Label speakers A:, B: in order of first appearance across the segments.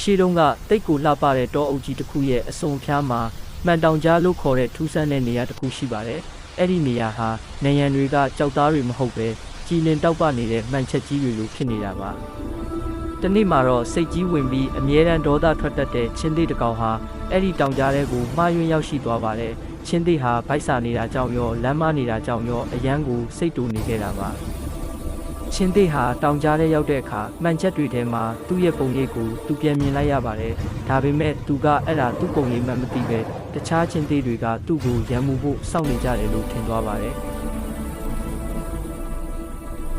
A: ရှိတုန်းကတိတ်ကိုလှပတဲ့တောအုပ်ကြီးတစ်ခုရဲ့အစုံဖျားမှာမှန်တောင်ကြားလို့ခေါ်တဲ့ထူးဆန်းတဲ့နေရာတစ်ခုရှိပါတယ်။အဲ့ဒီနေရာဟာနေရန်တွေကကြောက်သားတွေမဟုတ်ပဲကြည်လင်တောက်ပနေတဲ့မှန်ချက်ကြီးတွေလိုဖြစ်နေတာပါ။တနေ့မှာတော့စိတ်ကြီးဝင်ပြီးအမြဲတမ်းဒေါသထွက်တတ်တဲ့ချင်းသေးတစ်ကောင်ဟာအဲ့ဒီတောင်ကြားထဲကိုမှားယွင်းရောက်ရှိသွားပါတယ်။ချင်းသေးဟာဗိုက်စာနေတာကြောင့်ရောလမ်းမနေတာကြောင့်ရောအရန်ကိုစိတ်တူနေခဲ့တာပါ။ချင်းသေးဟာတောင်ကြားထဲရောက်တဲ့အခါမှန်ချက်တွေထဲမှာသူ့ရဲ့ပုံရိပ်ကိုသူပြန်မြင်လိုက်ရပါတယ်။ဒါပေမဲ့သူကအဲ့ဒါသူ့ပုံရိပ်မှမသိပဲတခြားချင်းသေးတွေကသူ့ကိုရန်မှုဖို့စောင့်နေကြတယ်လို့ထင်သွားပါတယ်။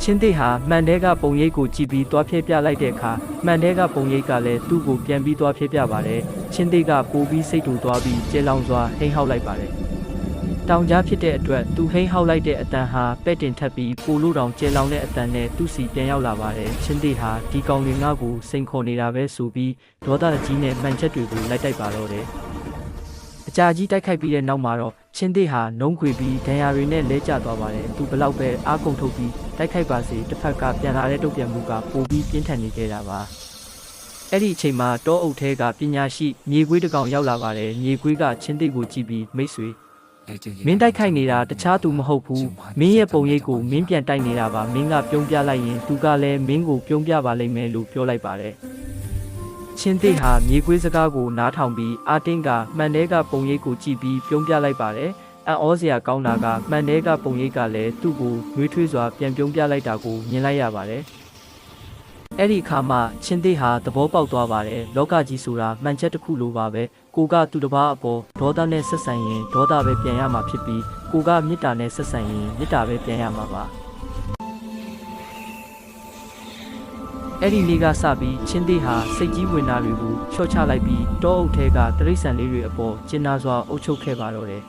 A: ချင်းသေးဟာမှန်တဲကပုံရိပ်ကိုကြည့်ပြီးသွားဖျက်ပြလိုက်တဲ့အခါမှန်တဲကပုံရိပ်ကလည်းသူ့ကိုပြန်ပြီးသွားဖျက်ပြပါတယ်။ချင်းသေးကပိုပြီးစိတ်တူသွားပြီးကျေလောင်စွာဟိန်းဟောက်လိုက်ပါတယ်။တောင်ကြားဖြစ်တဲ့အတွက်သူဟိန်းဟောက်လိုက်တဲ့အတန်ဟာပဲ့တင်ထပ်ပြီးပိုလို့တောင်ကျေလောင်တဲ့အတန်နဲ့သူ့စီပြန်ရောက်လာပါတယ်။ချင်းသေးဟာဒီကောင်တွေငါ့ကိုစိန်ခေါ်နေတာပဲဆိုပြီးဒေါသကြီးနဲ့မှန်ချက်တွေကိုလိုက်တိုက်ပါတော့တယ်။အကြာကြီးတိုက်ခိုက်ပြီးတဲ့နောက်မှာတော့ချင်းသေးဟာနှုံးခွေပြီးဒဏ်ရာတွေနဲ့လဲကျသွားပါတယ်။သူဘလောက်ပဲအားကုန်ထုတ်ပြီးတိုက်ခိုက်ပါစေတစ်ဖက်ကပြန်လာတဲ့တုတ်ပြန်မှုကပိုပြီးပြင်းထန်နေခဲ့တာပါ။အဲ့ဒီအချိန်မှာတောအုပ်ထဲကပညာရှိမြေခွေးတစ်ကောင်ရောက်လာပါတယ်။မြေခွေးကချင်းသေးကိုကြည့်ပြီးမိတ်ဆွေမင်းတိုက်ခိုက်နေတာတခြားသူမဟုတ်ဘူးမင်းရဲ့ပုံရိပ်ကိုမင်းပြန်တိုက်နေတာပါမင်းကပြုံးပြလိုက်ရင်သူကလည်းမင်းကိုပြုံးပြပါလိမ့်မယ်လို့ပြောလိုက်ပါတယ်ချင်းသေးဟာမြေခွေးစကားကိုနားထောင်ပြီးအာတင်းကမှန်တဲကပုံရိပ်ကိုကြည့်ပြီးပြုံးပြလိုက်ပါတယ်အံ့ဩစရာကောင်းတာကမှန်တဲကပုံရိပ်ကလည်းသူ့ကိုနှွေးထွေးစွာပြန်ပြုံးပြလိုက်တာကိုမြင်လိုက်ရပါတယ်အဲ့ဒီအခါမှာချင်းသေးဟာသဘောပေါက်သွားပါတယ်လောကကြီးဆိုတာမှန်ချက်တစ်ခုလိုပါပဲကိုကသူတစ်ပါးအပေါ်ဒေါသနဲ့ဆက်ဆံရင်ဒေါသပဲပြန်ရမှာဖြစ်ပြီးကိုကမေတ္တာနဲ့ဆက်ဆံရင်မေတ္တာပဲပြန်ရမှာပါအဲ့ဒီနေ့ကစပြီးချင်းသေးဟာစိတ်ကြီးဝင်တာတွေကိုချော့ချလိုက်ပြီးတောအုပ်ထဲကတရိษံလေးတွေအပေါ်ကျဉ်းနာစွာအုပ်ချုပ်ခဲ့ပါတော့တယ်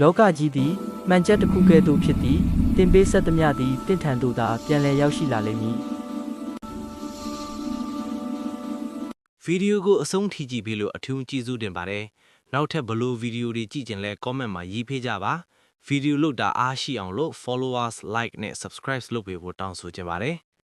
A: လောကကြီးသည်မှန်ချက်တစ်ခုကဲ့သို့ဖြစ်သည်တင်ပေးဆက်သမျှသည်တင့်ထန်သို့သာပြန်လည်ရောက်ရှိလာလိမ့်မည်
B: ဗီဒီယိုကိုအဆုံးထိကြည့်ပြီးလို့အထူးကျေးဇူးတင်ပါတယ်။နောက်ထပ်ဘလို့ဗီဒီယိုတွေကြည့်ကြလဲ comment မှာရေးပေးကြပါ။ဗီဒီယိုလို့တာအားရှိအောင်လို့ followers like နဲ့ subscribe လုပ်ပေးဖို့တောင်းဆိုချင်ပါတယ်။